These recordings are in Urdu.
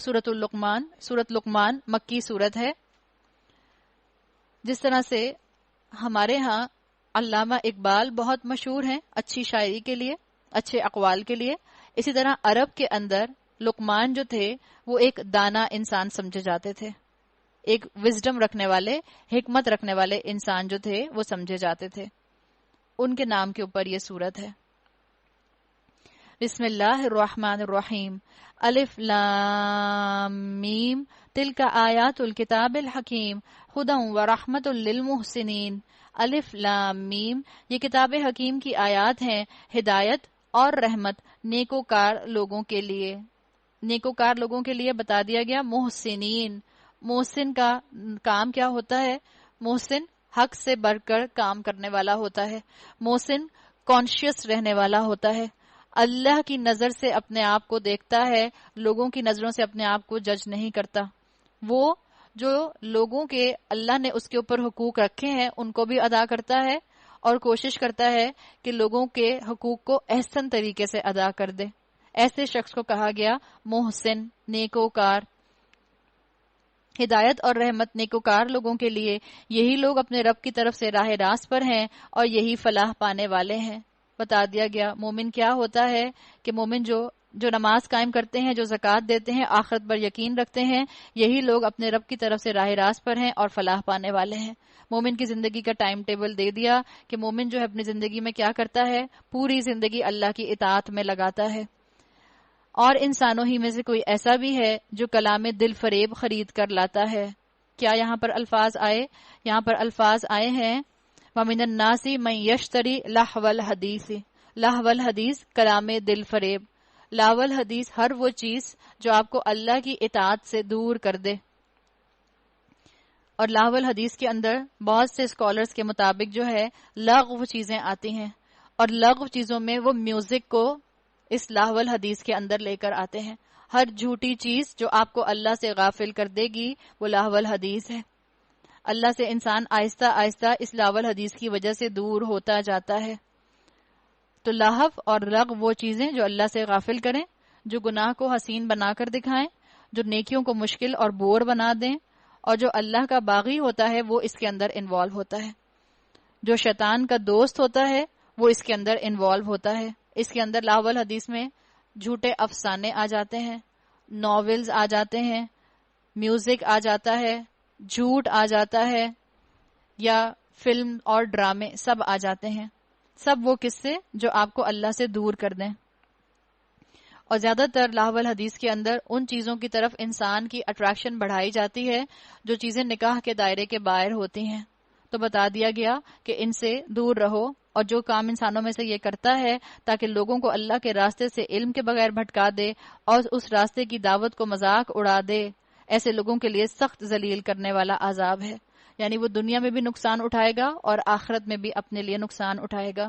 سورۃ اللقمان. سورۃ لقمان مکی سورت ہے. جس طرح سے ہمارے ہاں علامہ اقبال بہت مشہور ہیں اچھی شاعری کے لیے، اچھے اقوال کے لیے، اسی طرح عرب کے اندر لقمان جو تھے وہ ایک دانا انسان سمجھے جاتے تھے، ایک وزڈم رکھنے والے، حکمت رکھنے والے انسان جو تھے وہ سمجھے جاتے تھے. ان کے نام کے اوپر یہ سورت ہے. بسم اللہ الرحمن الرحیم. الف لام میم تلک آیات الکتاب الحکیم ہدی ورحمۃ للمحسنین. الف لام میم یہ کتاب حکیم کی آیات ہیں، ہدایت اور رحمت نیکوکار لوگوں کے لیے. نیکوکار لوگوں کے لیے بتا دیا گیا. محسنین، محسن کا کام کیا ہوتا ہے؟ محسن حق سے بڑھ کر کام کرنے والا ہوتا ہے. محسن کانشیس رہنے والا ہوتا ہے، اللہ کی نظر سے اپنے آپ کو دیکھتا ہے، لوگوں کی نظروں سے اپنے آپ کو جج نہیں کرتا. وہ جو لوگوں کے اللہ نے اس کے اوپر حقوق رکھے ہیں ان کو بھی ادا کرتا ہے اور کوشش کرتا ہے کہ لوگوں کے حقوق کو احسن طریقے سے ادا کر دے. ایسے شخص کو کہا گیا محسن، نیکوکار. ہدایت اور رحمت نیکوکار لوگوں کے لیے، یہی لوگ اپنے رب کی طرف سے راہ راست پر ہیں اور یہی فلاح پانے والے ہیں. بتا دیا گیا مومن کیا ہوتا ہے کہ مومن جو نماز قائم کرتے ہیں، جو زکوٰۃ دیتے ہیں، آخرت پر یقین رکھتے ہیں، یہی لوگ اپنے رب کی طرف سے راہ راست پر ہیں اور فلاح پانے والے ہیں. مومن کی زندگی کا ٹائم ٹیبل دے دیا کہ مومن جو ہے اپنی زندگی میں کیا کرتا ہے، پوری زندگی اللہ کی اطاعت میں لگاتا ہے. اور انسانوں ہی میں سے کوئی ایسا بھی ہے جو کلام دل فریب خرید کر لاتا ہے. کیا یہاں پر الفاظ آئے؟ یہاں پر الفاظ آئے ہیں وَمِنَ النَّاسِ مَن يَشْتَرِي لَهْوَ الْحَدِيثِ. لَهْوَ الْحَدِيث کلام دل فریب. لاو الحدیث ہر وہ چیز جو آپ کو اللہ کی اطاعت سے دور کر دے. اور لاو الحدیث کے اندر بہت سے اسکالرز کے مطابق جو ہے لغو چیزیں آتی ہیں، اور لغو چیزوں میں وہ میوزک کو اس لاو الحدیث کے اندر لے کر آتے ہیں. ہر جھوٹی چیز جو آپ کو اللہ سے غافل کر دے گی وہ لاو الحدیث ہے. اللہ سے انسان آہستہ آہستہ اس لاو الحدیث کی وجہ سے دور ہوتا جاتا ہے. تو لاہو اور لغو وہ چیزیں جو اللہ سے غافل کریں، جو گناہ کو حسین بنا کر دکھائیں، جو نیکیوں کو مشکل اور بور بنا دیں، اور جو اللہ کا باغی ہوتا ہے وہ اس کے اندر انوالو ہوتا ہے. جو شیطان کا دوست ہوتا ہے وہ اس کے اندر انوالو ہوتا ہے. اس کے اندر لاو الحدیث میں جھوٹے افسانے آ جاتے ہیں، ناولز آ جاتے ہیں، میوزک آ جاتا ہے، جھوٹ آ جاتا ہے، یا فلم اور ڈرامے سب آ جاتے ہیں. سب وہ قصے جو آپ کو اللہ سے دور کر دیں. اور زیادہ تر لاو الحدیث کے اندر ان چیزوں کی طرف انسان کی اٹریکشن بڑھائی جاتی ہے جو چیزیں نکاح کے دائرے کے باہر ہوتی ہیں. تو بتا دیا گیا کہ ان سے دور رہو. اور جو کام انسانوں میں سے یہ کرتا ہے تاکہ لوگوں کو اللہ کے راستے سے علم کے بغیر بھٹکا دے اور اس راستے کی دعوت کو مذاق اڑا دے، ایسے لوگوں کے لیے سخت ذلیل کرنے والا عذاب ہے. یعنی وہ دنیا میں بھی نقصان اٹھائے گا اور آخرت میں بھی اپنے لیے نقصان اٹھائے گا.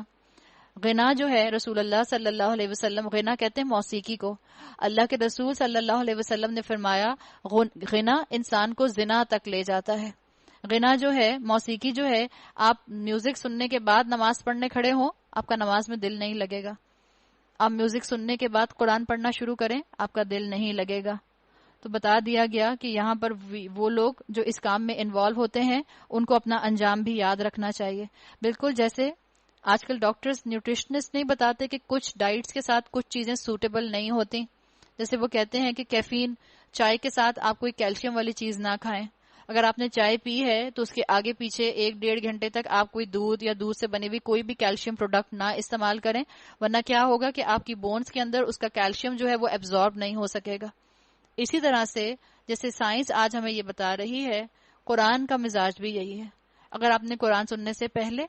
غنا جو ہے، رسول اللہ صلی اللہ علیہ وسلم غنا کہتے ہیں موسیقی کو. اللہ کے رسول صلی اللہ علیہ وسلم نے فرمایا غنا انسان کو زنا تک لے جاتا ہے. غنا جو ہے، موسیقی جو ہے، آپ میوزک سننے کے بعد نماز پڑھنے کھڑے ہوں، آپ کا نماز میں دل نہیں لگے گا. آپ میوزک سننے کے بعد قرآن پڑھنا شروع کریں، آپ کا دل نہیں لگے گا. تو بتا دیا گیا کہ یہاں پر وہ لوگ جو اس کام میں انوالو ہوتے ہیں ان کو اپنا انجام بھی یاد رکھنا چاہیے. بالکل جیسے آج کل ڈاکٹرز، نیوٹریشنسٹ نہیں بتاتے کہ کچھ ڈائٹس کے ساتھ کچھ چیزیں سوٹیبل نہیں ہوتی. جیسے وہ کہتے ہیں کہ کیفین، چائے کے ساتھ آپ کوئی کیلشیم والی چیز نہ کھائیں. اگر آپ نے چائے پی ہے تو اس کے آگے پیچھے 1-1.5 گھنٹے تک آپ کوئی دودھ یا دودھ سے بنی ہوئی کوئی بھی کیلشیم پروڈکٹ نہ استعمال کریں، ورنہ کیا ہوگا کہ آپ کی بونز کے اندر اس کا کیلشیم جو ہے وہ ایبزارب نہیں ہو سکے گا. اسی طرح سے جیسے سائنس آج ہمیں یہ بتا رہی ہے، قرآن کا مزاج بھی یہی ہے. اگر آپ نے قرآن سننے سے پہلے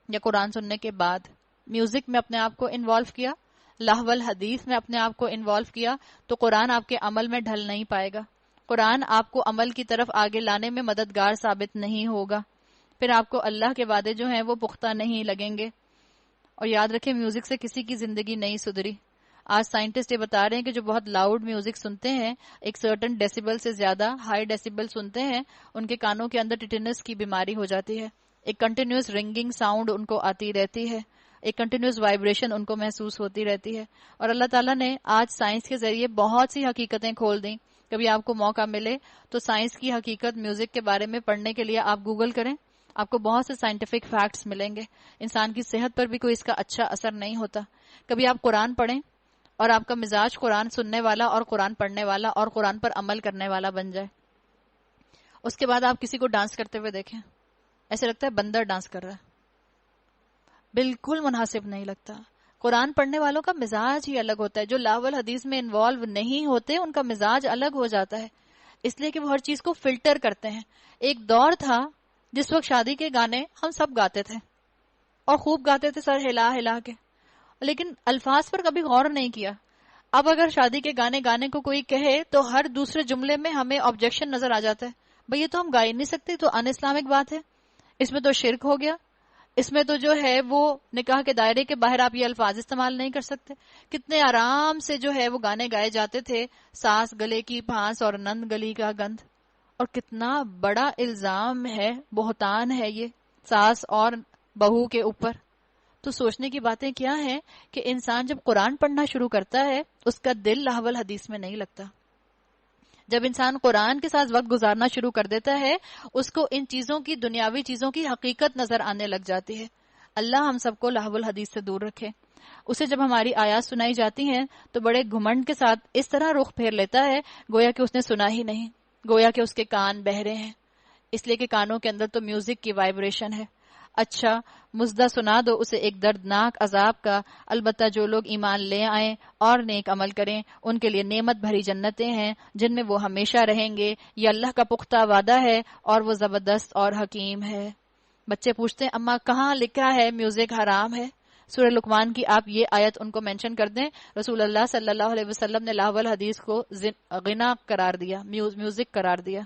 یا قرآن سننے کے بعد میوزک میں اپنے آپ کو انوالو کیا، لہو الحدیث میں اپنے آپ کو انوالو کیا، تو قرآن آپ کے عمل میں ڈھل نہیں پائے گا. قرآن آپ کو عمل کی طرف آگے لانے میں مددگار ثابت نہیں ہوگا. پھر آپ کو اللہ کے وعدے جو ہیں وہ پختہ نہیں لگیں گے. اور یاد رکھیں میوزک سے کسی کی زندگی نہیں سدھری. آج سائنٹسٹ یہ بتا رہے ہیں کہ جو بہت لاؤڈ میوزک سنتے ہیں، ایک سرٹن ڈیسیبل سے زیادہ ہائی ڈیسیبل سنتے ہیں، ان کے کانوں کے اندر ٹیٹنس کی بیماری ہو جاتی ہے. ایک کنٹینیوس رنگنگ ساؤنڈ ان کو آتی رہتی ہے. ایک کنٹینیوس وائبریشن ان کو محسوس ہوتی رہتی ہے. اور اللہ تعالیٰ نے آج سائنس کے ذریعے بہت سی حقیقتیں کھول دیں. کبھی آپ کو موقع ملے تو سائنس کی حقیقت میوزک کے بارے میں پڑھنے کے لیے آپ گوگل کریں, آپ کو بہت سے سائنٹیفک فیکٹس ملیں گے. انسان کی صحت پر بھی کوئی اس کا اچھا اثر نہیں ہوتا. کبھی آپ قرآن پڑھیں اور آپ کا مزاج قرآن سننے والا اور قرآن پڑھنے والا اور قرآن پر عمل کرنے والا بن جائے. اس کے بعد آپ کسی کو ڈانس کرتے ہوئے دیکھیں, ایسے لگتا ہے بندر ڈانس کر رہا ہے, بالکل مناسب نہیں لگتا. قرآن پڑھنے والوں کا مزاج ہی الگ ہوتا ہے. جو لاول حدیث میں انوالو نہیں ہوتے ان کا مزاج الگ ہو جاتا ہے, اس لیے کہ وہ ہر چیز کو فلٹر کرتے ہیں. ایک دور تھا جس وقت شادی کے گانے ہم سب گاتے تھے اور خوب گاتے تھے سر ہلا ہلا کے, لیکن الفاظ پر کبھی غور نہیں کیا. اب اگر شادی کے گانے گانے کو کوئی کہے تو ہر دوسرے جملے میں ہمیں آبجیکشن نظر آ جاتا ہے. بھئی یہ تو ہم گا ہی نہیں سکتے, تو ان اسلامک بات ہے, اس میں تو شرک ہو گیا, اس میں تو جو ہے وہ نکاح کے دائرے کے باہر آپ یہ الفاظ استعمال نہیں کر سکتے. کتنے آرام سے جو ہے وہ گانے گائے جاتے تھے, ساس گلے کی پھانس اور نند گلی کا گند. اور کتنا بڑا الزام ہے, بہتان ہے یہ ساس اور بہو کے اوپر. تو سوچنے کی باتیں کیا ہیں کہ انسان جب قرآن پڑھنا شروع کرتا ہے اس کا دل لاحول حدیث میں نہیں لگتا. جب انسان قرآن کے ساتھ وقت گزارنا شروع کر دیتا ہے اس کو ان چیزوں کی, دنیاوی چیزوں کی حقیقت نظر آنے لگ جاتی ہے. اللہ ہم سب کو لاحول حدیث سے دور رکھے. اسے جب ہماری آیات سنائی جاتی ہیں تو بڑے گھمنڈ کے ساتھ اس طرح رخ پھیر لیتا ہے گویا کہ اس نے سنا ہی نہیں, گویا کہ اس کے کان بہرے ہیں, اس لیے کہ کانوں کے اندر تو میوزک کی وائبریشن ہے. اچھا مزدہ سنا دو اسے ایک دردناک عذاب کا, البتہ جو لوگ ایمان لے آئیں اور نیک عمل کریں ان کے لیے نعمت بھری جنتیں ہیں جن میں وہ ہمیشہ رہیں گے. یہ اللہ کا پختہ وعدہ ہے اور وہ زبردست اور حکیم ہے. بچے پوچھتے ہیں اما کہاں لکھا ہے میوزک حرام ہے؟ سورہ لقمان کی آپ یہ آیت ان کو مینشن کر دیں. رسول اللہ صلی اللہ علیہ وسلم نے لاحول حدیث کو غنا قرار دیا, میوزک قرار دیا.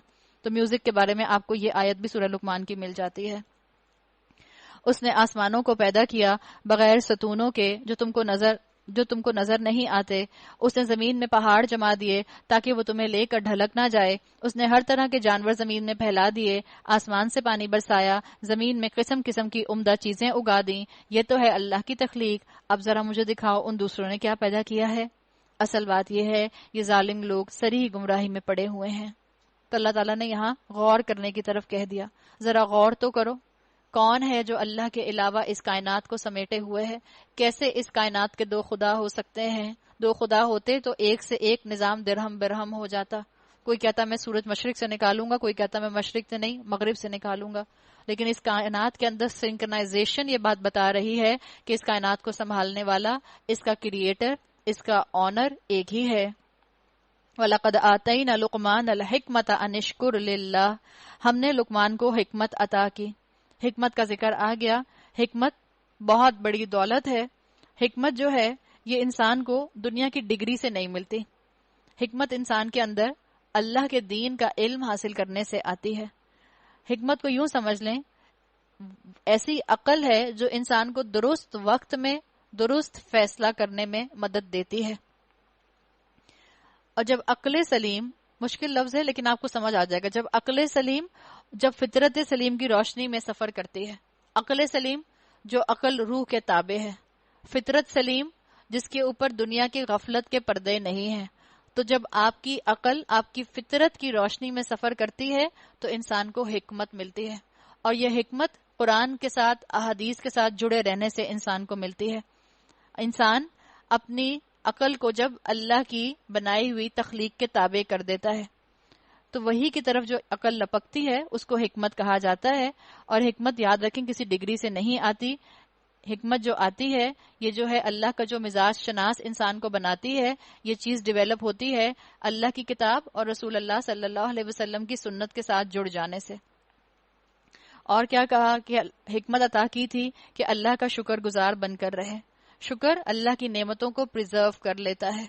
تو میوزک کے بارے میں آپ کو یہ آیت بھی سورہ لقمان کی مل جاتی ہے. اس نے آسمانوں کو پیدا کیا بغیر ستونوں کے جو تم کو نظر نہیں آتے. اس نے زمین میں پہاڑ جما دیے تاکہ وہ تمہیں لے کر ڈھلک نہ جائے. اس نے ہر طرح کے جانور زمین میں پھیلا دیے, آسمان سے پانی برسایا, زمین میں قسم قسم کی عمدہ چیزیں اگا دیں. یہ تو ہے اللہ کی تخلیق. اب ذرا مجھے دکھاؤ ان دوسروں نے کیا پیدا کیا ہے. اصل بات یہ ہے یہ ظالم لوگ سری گمراہی میں پڑے ہوئے ہیں. تو اللہ تعالیٰ نے یہاں غور کرنے کی طرف کہہ دیا. ذرا غور تو کرو, کون ہے جو اللہ کے علاوہ اس کائنات کو سمیٹے ہوئے ہے؟ کیسے اس کائنات کے دو خدا ہو سکتے ہیں؟ دو خدا ہوتے تو ایک سے ایک نظام درہم برہم ہو جاتا. کوئی کہتا میں سورج مشرق سے نکالوں گا, کوئی کہتا میں مشرق سے نہیں مغرب سے نکالوں گا. لیکن اس کائنات کے اندر سنکرنائزیشن یہ بات بتا رہی ہے کہ اس کائنات کو سنبھالنے والا, اس کا کریٹر, اس کا آنر ایک ہی ہے. وَلَقَدْ آتَيْنَا لُقْمَانَ الْحِكْمَةَ أَنِ اشْكُرْ لِلَّهِ, ہم نے لقمان کو حکمت عطا کی. حکمت کا ذکر آ گیا. حکمت بہت بڑی دولت ہے. حکمت جو ہے یہ انسان کو دنیا کی ڈگری سے نہیں ملتی. حکمت انسان کے اندر اللہ کے دین کا علم حاصل کرنے سے آتی ہے. حکمت کو یوں سمجھ لیں ایسی عقل ہے جو انسان کو درست وقت میں درست فیصلہ کرنے میں مدد دیتی ہے. اور جب عقل سلیم, مشکل لفظ ہے لیکن آپ کو سمجھ آ جائے گا, جب عقل سلیم جب فطرت سلیم کی روشنی میں سفر کرتی ہے. عقل سلیم جو عقل روح کے تابع ہے, فطرت سلیم جس کے اوپر دنیا کی غفلت کے پردے نہیں ہیں. تو جب آپ کی عقل آپ کی فطرت کی روشنی میں سفر کرتی ہے تو انسان کو حکمت ملتی ہے. اور یہ حکمت قرآن کے ساتھ احادیث کے ساتھ جڑے رہنے سے انسان کو ملتی ہے. انسان اپنی عقل کو جب اللہ کی بنائی ہوئی تخلیق کے تابع کر دیتا ہے تو وہی کی طرف جو عقل لپکتی ہے اس کو حکمت کہا جاتا ہے. اور حکمت یاد رکھیں کسی ڈگری سے نہیں آتی. حکمت جو آتی ہے یہ جو ہے اللہ کا جو مزاج شناس انسان کو بناتی ہے, یہ چیز ڈیویلپ ہوتی ہے اللہ کی کتاب اور رسول اللہ صلی اللہ علیہ وسلم کی سنت کے ساتھ جڑ جانے سے. اور کیا کہا کہ حکمت عطا کی تھی کہ اللہ کا شکر گزار بن کر رہے. شکر اللہ کی نعمتوں کو پریزرو کر لیتا ہے.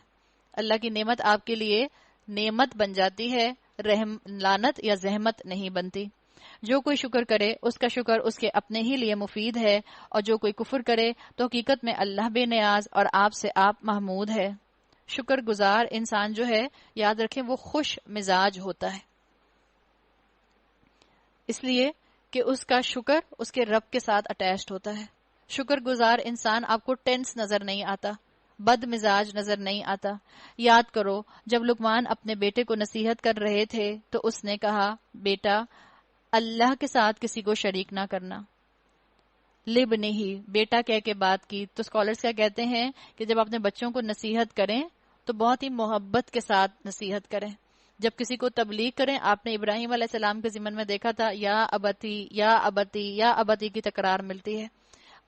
اللہ کی نعمت آپ کے لیے نعمت بن جاتی ہے, لعنت یا زحمت نہیں بنتی. جو کوئی شکر کرے اس کا شکر اس کے اپنے ہی لیے مفید ہے, اور جو کوئی کفر کرے تو حقیقت میں اللہ بے نیاز اور آپ سے آپ محمود ہے. شکر گزار انسان جو ہے یاد رکھیں وہ خوش مزاج ہوتا ہے, اس لیے کہ اس کا شکر اس کے رب کے ساتھ اٹیچڈ ہوتا ہے. شکر گزار انسان آپ کو ٹینس نظر نہیں آتا، بد مزاج نظر نہیں آتا۔ یاد کرو جب لقمان اپنے بیٹے کو نصیحت کر رہے تھے تو اس نے کہا بیٹا اللہ کے ساتھ کسی کو شریک نہ کرنا، لب نہیں، بیٹا کہہ کے بات کی۔ تو اسکالرز کیا کہتے ہیں کہ جب اپنے بچوں کو نصیحت کریں تو بہت ہی محبت کے ساتھ نصیحت کریں۔ جب کسی کو تبلیغ کریں، آپ نے ابراہیم علیہ السلام کے ضمن میں دیکھا تھا یا ابتی یا ابتی یا ابتی کی تکرار ملتی ہے۔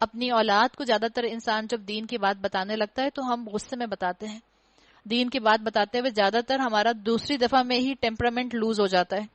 اپنی اولاد کو زیادہ تر انسان جب دین کی بات بتانے لگتا ہے تو ہم غصے میں بتاتے ہیں، دین کی بات بتاتے ہوئے زیادہ تر ہمارا دوسری دفعہ میں ہی ٹیمپرامنٹ لوز ہو جاتا ہے۔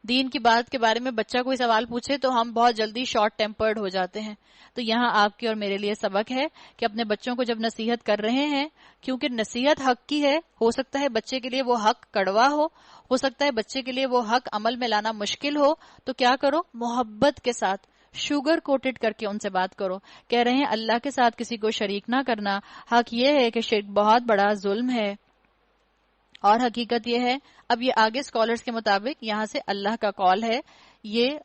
دین کی بات کے بارے میں بچہ کوئی سوال پوچھے تو ہم بہت جلدی شارٹ ٹیمپرڈ ہو جاتے ہیں۔ تو یہاں آپ کی اور میرے لیے سبق ہے کہ اپنے بچوں کو جب نصیحت کر رہے ہیں، کیونکہ نصیحت حق کی ہے، ہو سکتا ہے بچے کے لیے وہ حق کڑوا ہو سکتا ہے بچے کے لیے وہ حق عمل میں لانا مشکل ہو، تو کیا کرو، محبت کے ساتھ شوگر کوٹڈ کر کے ان سے بات کرو۔ کہہ رہے ہیں اللہ کے ساتھ کسی کو شریک نہ کرنا، حق یہ ہے کہ شرک بہت بڑا ظلم ہے، اور حقیقت یہ ہے، اب یہ آگے اسکالرز کے مطابق یہاں سے اللہ کا قول ہے، یہ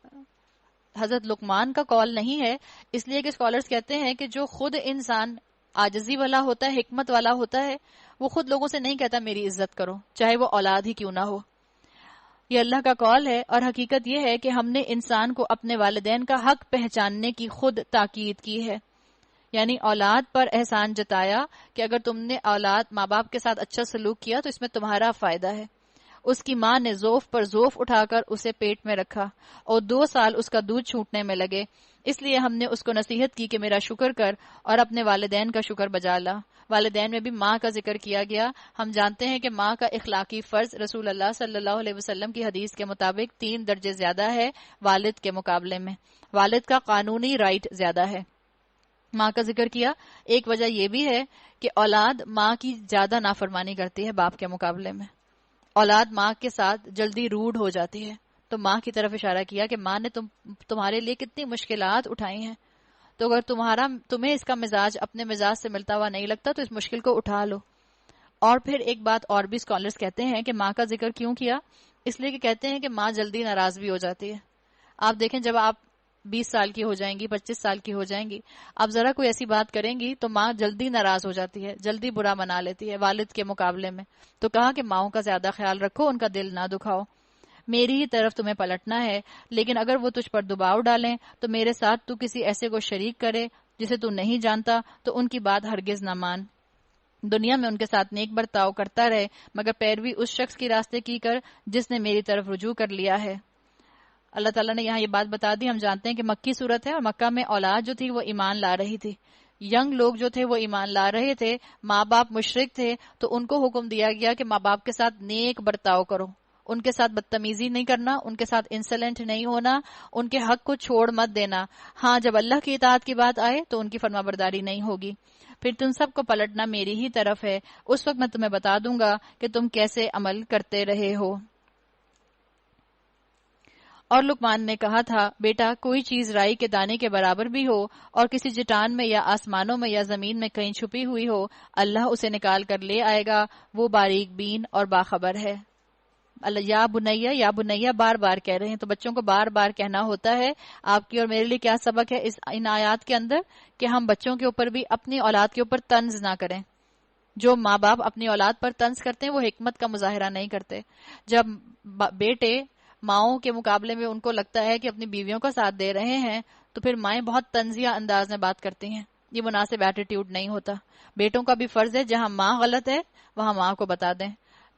حضرت لقمان کا قول نہیں ہے، اس لیے کہ اسکالرز کہتے ہیں کہ جو خود انسان عاجزی والا ہوتا ہے، حکمت والا ہوتا ہے، وہ خود لوگوں سے نہیں کہتا میری عزت کرو، چاہے وہ اولاد ہی کیوں نہ ہو۔ یہ اللہ کا قول ہے، اور حقیقت یہ ہے کہ ہم نے انسان کو اپنے والدین کا حق پہچاننے کی خود تاکید کی ہے، یعنی اولاد پر احسان جتایا کہ اگر تم نے اولاد ماں باپ کے ساتھ اچھا سلوک کیا تو اس میں تمہارا فائدہ ہے۔ اس کی ماں نے ذوف پر ذوف اٹھا کر اسے پیٹ میں رکھا اور 2 سال اس کا دودھ چھوٹنے میں لگے، اس لیے ہم نے اس کو نصیحت کی کہ میرا شکر کر اور اپنے والدین کا شکر بجا لا۔ والدین میں بھی ماں کا ذکر کیا گیا۔ ہم جانتے ہیں کہ ماں کا اخلاقی فرض رسول اللہ صلی اللہ علیہ وسلم کی حدیث کے مطابق 3 درجے زیادہ ہے والد کے مقابلے میں، والد کا قانونی رائٹ زیادہ ہے۔ ماں کا ذکر کیا، ایک وجہ یہ بھی ہے کہ اولاد ماں کی زیادہ نافرمانی کرتی ہے باپ کے مقابلے میں، اولاد ماں کے ساتھ جلدی روڈ ہو جاتی ہے، تو ماں کی طرف اشارہ کیا کہ ماں نے تمہارے لیے کتنی مشکلات اٹھائی ہیں، تو اگر تمہیں اس کا مزاج اپنے مزاج سے ملتا ہوا نہیں لگتا تو اس مشکل کو اٹھا لو۔ اور پھر ایک بات اور بھی اسکالرز کہتے ہیں کہ ماں کا ذکر کیوں کیا، اس لیے کہ کہتے ہیں کہ ماں جلدی ناراض بھی ہو جاتی ہے۔ آپ دیکھیں جب آپ 20 سال کی ہو جائیں گی، 25 سال کی ہو جائیں گی، آپ ذرا کوئی ایسی بات کریں گی تو ماں جلدی ناراض ہو جاتی ہے، جلدی برا منا لیتی ہے والد کے مقابلے میں۔ تو کہا کہ ماؤں کا زیادہ خیال رکھو، ان کا دل نہ دکھاؤ، میری ہی طرف تمہیں پلٹنا ہے، لیکن اگر وہ تجھ پر دباؤ ڈالیں تو میرے ساتھ تو کسی ایسے کو شریک کرے جسے تو نہیں جانتا، تو ان کی بات ہرگز نہ مان۔ دنیا میں ان کے ساتھ نیک برتاؤ کرتا رہے، مگر پیروی اس شخص کی راستے کی کر جس نے میری طرف رجوع کر لیا ہے۔ اللہ تعالیٰ نے یہاں یہ بات بتا دی۔ ہم جانتے ہیں کہ مکی صورت ہے، اور مکہ میں اولاد جو تھی وہ ایمان لا رہی تھی، ینگ لوگ جو تھے وہ ایمان لا رہے تھے، ماں باپ مشرک تھے، تو ان کو حکم دیا گیا کہ ماں باپ کے ساتھ نیک برتاؤ کرو، ان کے ساتھ بدتمیزی نہیں کرنا، ان کے ساتھ انسلنٹ نہیں ہونا، ان کے حق کو چھوڑ مت دینا۔ ہاں جب اللہ کی اطاعت کی بات آئے تو ان کی فرما برداری نہیں ہوگی، پھر تم سب کو پلٹنا میری ہی طرف ہے، اس وقت میں تمہیں بتا دوں گا کہ تم کیسے عمل کرتے رہے ہو۔ اور لقمان نے کہا تھا بیٹا کوئی چیز رائی کے دانے کے برابر بھی ہو اور کسی چٹان میں یا آسمانوں میں یا زمین میں کہیں چھپی ہوئی ہو، اللہ اسے نکال کر لے آئے گا، وہ باریک بین اور باخبر ہے۔ اللہ یا بنیا بار بار کہہ رہے ہیں، تو بچوں کو بار بار کہنا ہوتا ہے۔ آپ کی اور میرے لیے کیا سبق ہے ان آیات کے اندر، کہ ہم بچوں کے اوپر بھی اپنی اولاد کے اوپر طنز نہ کریں۔ جو ماں باپ اپنی اولاد پر طنز کرتے ہیں وہ حکمت کا مظاہرہ نہیں کرتے۔ جب بیٹے ماؤں کے مقابلے میں ان کو لگتا ہے کہ اپنی بیویوں کا ساتھ دے رہے ہیں تو پھر مائیں بہت طنزیہ انداز میں بات کرتی ہیں، یہ مناسب ایٹیٹیوڈ نہیں ہوتا۔ بیٹوں کا بھی فرض ہے جہاں ماں غلط ہے وہاں ماں کو بتا دیں،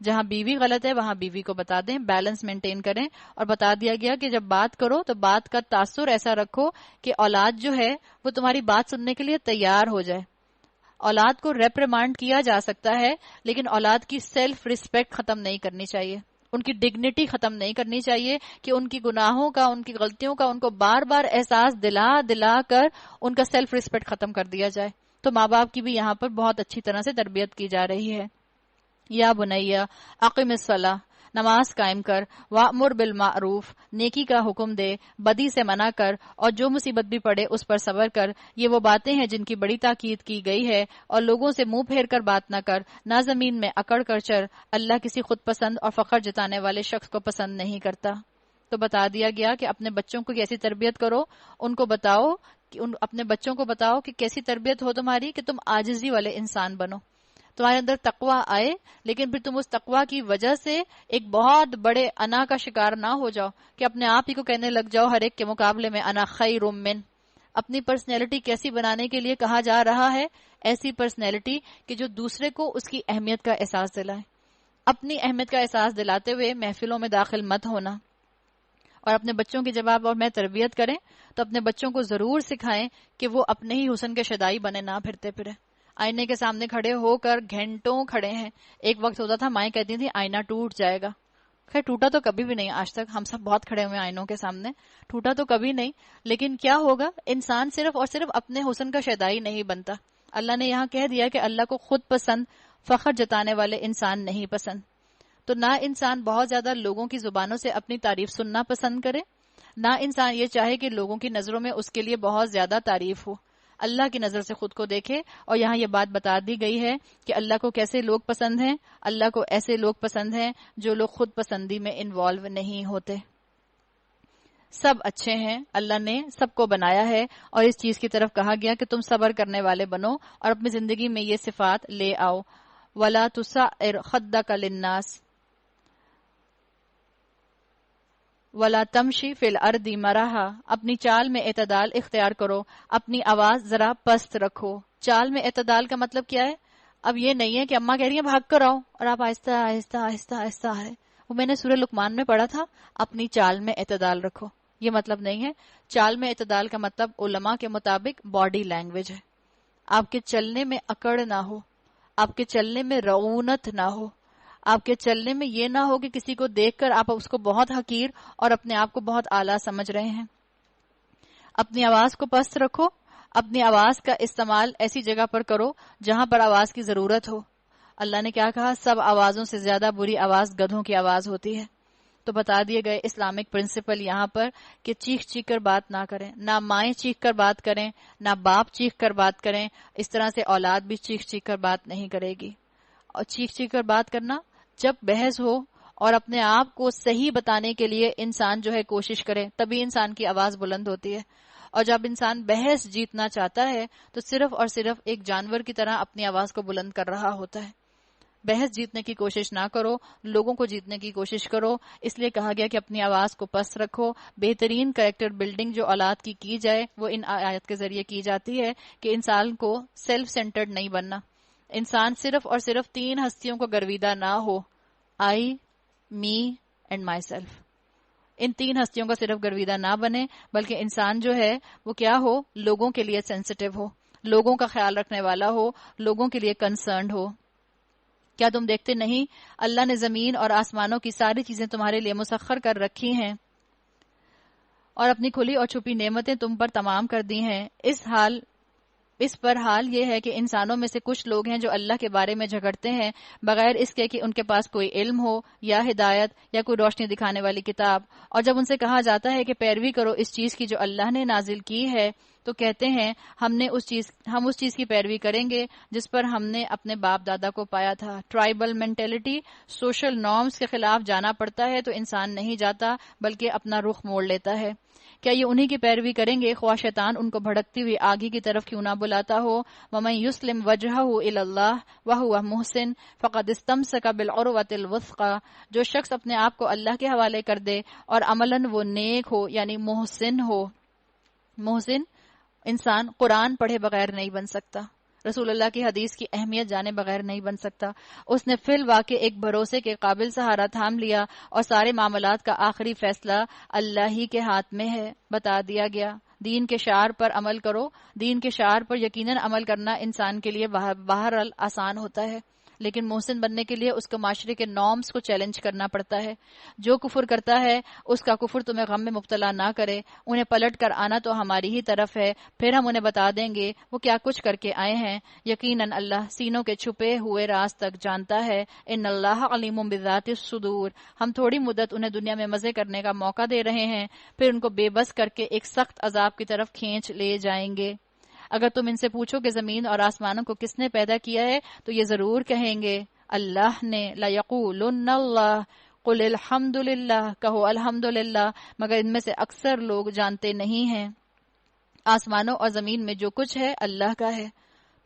جہاں بیوی غلط ہے وہاں بیوی کو بتا دیں، بیلنس مینٹین کریں۔ اور بتا دیا گیا کہ جب بات کرو تو بات کا تاثر ایسا رکھو کہ اولاد جو ہے وہ تمہاری بات سننے کے لیے تیار ہو جائے۔ اولاد کو ریپریمانڈ کیا جا سکتا ہے، لیکن اولاد کی سیلف ریسپیکٹ ختم نہیں کرنی چاہیے، ان کی ڈگنیٹی ختم نہیں کرنی چاہیے کہ ان کی گناہوں کا، ان کی غلطیوں کا ان کو بار بار احساس دلا دلا کر ان کا سیلف ریسپیکٹ ختم کر دیا جائے۔ تو ماں باپ کی بھی یہاں پر بہت اچھی طرح سے تربیت کی جا رہی ہے۔ یا بنیا اقم الصلاۃ، نماز قائم کر، وامر بالمعروف، نیکی کا حکم دے، بدی سے منع کر، اور جو مصیبت بھی پڑے اس پر صبر کر، یہ وہ باتیں ہیں جن کی بڑی تاکید کی گئی ہے، اور لوگوں سے منہ پھیر کر بات نہ کر، نہ زمین میں اکڑ کر چر، اللہ کسی خود پسند اور فخر جتانے والے شخص کو پسند نہیں کرتا۔ تو بتا دیا گیا کہ اپنے بچوں کو کیسی تربیت کرو، ان کو بتاؤ کہ اپنے بچوں کو بتاؤ کہ کیسی تربیت ہو تمہاری کہ تم عاجزی والے انسان بنو، تمہارے اندر تقوی آئے، لیکن پھر تم اس تقوی کی وجہ سے ایک بہت بڑے انا کا شکار نہ ہو جاؤ کہ اپنے آپ ہی کو کہنے لگ جاؤ ہر ایک کے مقابلے میں انا خیر من۔ اپنی پرسنالٹی کیسی بنانے کے لیے کہا جا رہا ہے؟ ایسی پرسنالٹی کہ جو دوسرے کو اس کی اہمیت کا احساس دلائے۔ اپنی اہمیت کا احساس دلاتے ہوئے محفلوں میں داخل مت ہونا، اور اپنے بچوں کی جب آپ اور میں تربیت کریں تو اپنے بچوں کو ضرور سکھائیں کہ وہ اپنے ہی حسن کے شدائی بنے، نہ پھرتے پھرے آئینے کے سامنے کھڑے ہو کر گھنٹوں کھڑے ہیں۔ ایک وقت ہوتا تھا مائیں کہتی تھی آئینہ ٹوٹ جائے گا، خیر ٹوٹا تو کبھی بھی نہیں آج تک، ہم سب بہت کھڑے ہوئے آئینوں کے سامنے، ٹوٹا تو کبھی نہیں، لیکن کیا ہوگا، انسان صرف اور صرف اپنے حسن کا شیدائی نہیں بنتا۔ اللہ نے یہاں کہہ دیا کہ اللہ کو خود پسند فخر جتانے والے انسان نہیں پسند، تو نہ انسان بہت زیادہ لوگوں کی زبانوں سے اپنی تعریف سننا پسند کرے، نہ انسان یہ چاہے کہ لوگوں کی نظروں میں اس کے لیے بہت زیادہ تعریف ہو، اللہ کی نظر سے خود کو دیکھے۔ اور یہاں یہ بات بتا دی گئی ہے کہ اللہ کو کیسے لوگ پسند ہیں، اللہ کو ایسے لوگ پسند ہیں جو لوگ خود پسندی میں انوالو نہیں ہوتے۔ سب اچھے ہیں، اللہ نے سب کو بنایا ہے، اور اس چیز کی طرف کہا گیا کہ تم صبر کرنے والے بنو اور اپنی زندگی میں یہ صفات لے آؤ۔ وَلَا تُسَعِّرْ خَدَّكَ لِلنَّاسِ وَلَا تَمْشِ فِي الْأَرْضِ مَرَحًا، اپنی چال میں اعتدال اختیار کرو، اپنی آواز ذرا پست رکھو۔ چال میں اعتدال کا مطلب کیا ہے؟ اب یہ نہیں ہے کہ اماں کہہ رہی ہیں بھاگ کر آؤ اور آپ آہستہ آہستہ آہستہ آہستہ ہے، وہ میں نے سورہ لقمان میں پڑھا تھا، اپنی چال میں اعتدال رکھو، یہ مطلب نہیں ہے۔ چال میں اعتدال کا مطلب علماء کے مطابق باڈی لینگویج ہے، آپ کے چلنے میں اکڑ نہ ہو، آپ کے چلنے میں رعونت نہ ہو، آپ کے چلنے میں یہ نہ ہو کہ کسی کو دیکھ کر آپ اس کو بہت حقیر اور اپنے آپ کو بہت اعلیٰ سمجھ رہے ہیں۔ اپنی آواز کو پست رکھو، اپنی آواز کا استعمال ایسی جگہ پر کرو جہاں پر آواز کی ضرورت ہو۔ اللہ نے کیا کہا؟ سب آوازوں سے زیادہ بری آواز گدھوں کی آواز ہوتی ہے۔ تو بتا دیے گئے اسلامک پرنسپل یہاں پر کہ چیخ چیخ کر بات نہ کریں، نہ مائیں چیخ کر بات کریں، نہ باپ چیخ کر بات کریں، اس طرح سے اولاد بھی چیخ چیخ کر بات نہیں کرے گی۔ اور چیخ چیخ کر بات کرنا جب بحث ہو اور اپنے آپ کو صحیح بتانے کے لیے انسان جو ہے کوشش کرے، تبھی انسان کی آواز بلند ہوتی ہے۔ اور جب انسان بحث جیتنا چاہتا ہے تو صرف اور صرف ایک جانور کی طرح اپنی آواز کو بلند کر رہا ہوتا ہے۔ بحث جیتنے کی کوشش نہ کرو، لوگوں کو جیتنے کی کوشش کرو۔ اس لیے کہا گیا کہ اپنی آواز کو پست رکھو۔ بہترین کریکٹر بلڈنگ جو اولاد کی جائے وہ ان آیات کے ذریعے کی جاتی ہے کہ انسان کو سیلف سینٹرڈ نہیں بننا، انسان صرف اور صرف 3 ہستیوں کو گرویدہ نہ ہو، آئی، می اینڈ مائی سیلف۔ ان 3 ہستیوں کا صرف گرویدہ نہ بنے، بلکہ انسان جو ہے وہ کیا ہو؟ لوگوں کے لیے سینسٹیو ہو، لوگوں کا خیال رکھنے والا ہو، لوگوں کے لیے کنسرنڈ ہو۔ کیا تم دیکھتے نہیں اللہ نے زمین اور آسمانوں کی ساری چیزیں تمہارے لیے مسخر کر رکھی ہیں اور اپنی کھلی اور چھپی نعمتیں تم پر تمام کر دی ہیں۔ اس پر حال یہ ہے کہ انسانوں میں سے کچھ لوگ ہیں جو اللہ کے بارے میں جھگڑتے ہیں بغیر اس کے کہ ان کے پاس کوئی علم ہو یا ہدایت یا کوئی روشنی دکھانے والی کتاب، اور جب ان سے کہا جاتا ہے کہ پیروی کرو اس چیز کی جو اللہ نے نازل کی ہے تو کہتے ہیں ہم اس چیز کی پیروی کریں گے جس پر ہم نے اپنے باپ دادا کو پایا تھا۔ ٹرائبل مینٹلٹی، سوشل نارمز کے خلاف جانا پڑتا ہے تو انسان نہیں جاتا بلکہ اپنا رخ موڑ لیتا ہے۔ کیا یہ انہی کی پیروی کریں گے خواہ شیطان ان کو بھڑکتی ہوئی آگے کی طرف کیوں نہ بلاتا ہو؟ وَمَن يُسْلِمْ وَجْهَهُ إِلَى اللَّهِ وَهُوَ مُحْسِنٌ فَقَدِ اسْتَمْسَكَ بِالْعُرْوَةِ الْوُثْقَى، جو شخص اپنے آپ کو اللہ کے حوالے کر دے اور عملاً وہ نیک ہو یعنی محسن ہو۔ محسن انسان قرآن پڑھے بغیر نہیں بن سکتا، رسول اللہ کی حدیث کی اہمیت جانے بغیر نہیں بن سکتا۔ اس نے فی الواقع ایک بھروسے کے قابل سہارا تھام لیا اور سارے معاملات کا آخری فیصلہ اللہ ہی کے ہاتھ میں ہے۔ بتا دیا گیا دین کے شعار پر عمل کرو۔ دین کے شعار پر یقیناً عمل کرنا انسان کے لیے بہرحال آسان ہوتا ہے، لیکن محسن بننے کے لیے اس کو معاشرے کے نارمز کو چیلنج کرنا پڑتا ہے۔ جو کفر کرتا ہے اس کا کفر تمہیں غم میں مبتلا نہ کرے، انہیں پلٹ کر آنا تو ہماری ہی طرف ہے، پھر ہم انہیں بتا دیں گے وہ کیا کچھ کر کے آئے ہیں۔ یقیناً اللہ سینوں کے چھپے ہوئے راز تک جانتا ہے۔ ان اللہ علیم بذات الصدور، ہم تھوڑی مدت انہیں دنیا میں مزے کرنے کا موقع دے رہے ہیں، پھر ان کو بے بس کر کے ایک سخت عذاب کی طرف کھینچ لے جائیں گے۔ اگر تم ان سے پوچھو کہ زمین اور آسمانوں کو کس نے پیدا کیا ہے تو یہ ضرور کہیں گے اللہ نے۔ لَيَقُولُنَّ اللَّهُ قُلِ الْحَمْدُ لِلَّهِ، کہو الحمدللہ، مگر ان میں سے اکثر لوگ جانتے نہیں ہیں۔ آسمانوں اور زمین میں جو کچھ ہے اللہ کا ہے.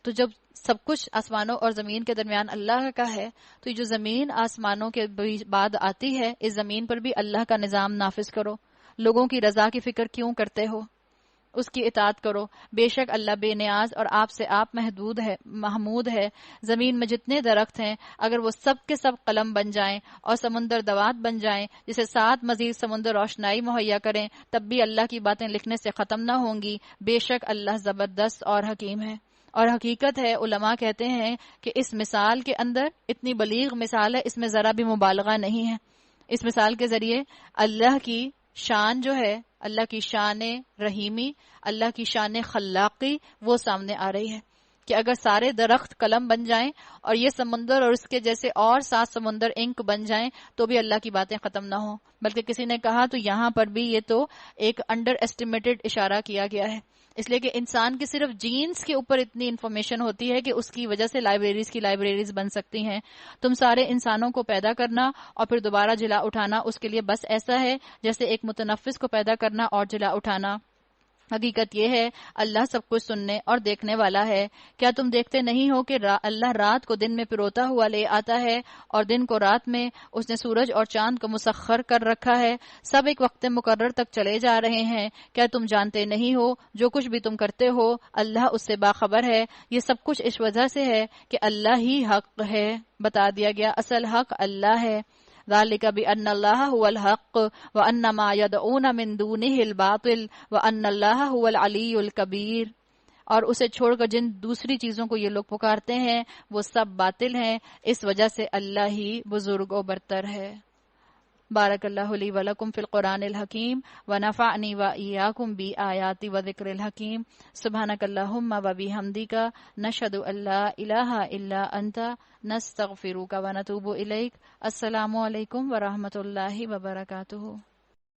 تو جب سب کچھ آسمانوں اور زمین کے درمیان اللہ کا ہے تو یہ جو زمین آسمانوں کے بعد آتی ہے اس زمین پر بھی اللہ کا نظام نافذ کرو. لوگوں کی رضا کی فکر کیوں کرتے ہو؟ اس کی اطاعت کرو. بے شک اللہ بے نیاز اور آپ سے آپ محمود ہے. زمین میں جتنے درخت ہیں اگر وہ سب کے سب قلم بن جائیں اور سمندر دوات بن جائیں جسے 7 مزید سمندر روشنائی مہیا کریں تب بھی اللہ کی باتیں لکھنے سے ختم نہ ہوں گی. بے شک اللہ زبردست اور حکیم ہے. اور حقیقت ہے علماء کہتے ہیں کہ اس مثال کے اندر اتنی بلیغ مثال ہے، اس میں ذرا بھی مبالغہ نہیں ہے. اس مثال کے ذریعے اللہ کی شان جو ہے، اللہ کی شان رحیمی، اللہ کی شان خلاقی وہ سامنے آ رہی ہے کہ اگر سارے درخت قلم بن جائیں اور یہ سمندر اور اس کے جیسے اور 7 سمندر انک بن جائیں تو بھی اللہ کی باتیں ختم نہ ہوں. بلکہ کسی نے کہا تو یہاں پر بھی یہ تو ایک انڈر ایسٹیمیٹڈ اشارہ کیا گیا ہے، اس لیے کہ انسان کی صرف جینز کے اوپر اتنی انفارمیشن ہوتی ہے کہ اس کی وجہ سے لائبریریز کی لائبریریز بن سکتی ہیں. تم سارے انسانوں کو پیدا کرنا اور پھر دوبارہ جلا اٹھانا اس کے لیے بس ایسا ہے جیسے ایک متنفس کو پیدا کرنا اور جلا اٹھانا. حقیقت یہ ہے اللہ سب کچھ سننے اور دیکھنے والا ہے. کیا تم دیکھتے نہیں ہو کہ اللہ رات کو دن میں پروتا ہوا لے آتا ہے اور دن کو رات میں اس نے سورج اور چاند کو مسخر کر رکھا ہے، سب ایک وقت مقرر تک چلے جا رہے ہیں. کیا تم جانتے نہیں ہو جو کچھ بھی تم کرتے ہو اللہ اس سے باخبر ہے. یہ سب کچھ اس وجہ سے ہے کہ اللہ ہی حق ہے. بتا دیا گیا اصل حق اللہ ہے. ذالک بأن اللہ هو الحق وأن ما يدعون من دونه الباطل وأن اللہ هو العلی الکبیر. اور اسے چھوڑ کر جن دوسری چیزوں کو یہ لوگ پکارتے ہیں وہ سب باطل ہیں، اس وجہ سے اللہ ہی بزرگ و برتر ہے. بارک اللہ لی و لکم فی القرآن الحکیم ونفعنی و ایاکم بآیات و ذکر الحکیم. سبحانک اللہم و بحمدک نشہد ان لا الہ الا انت نستغفرک و نتوب الیک. السلام علیکم ورحمۃ اللہ وبرکاتہ.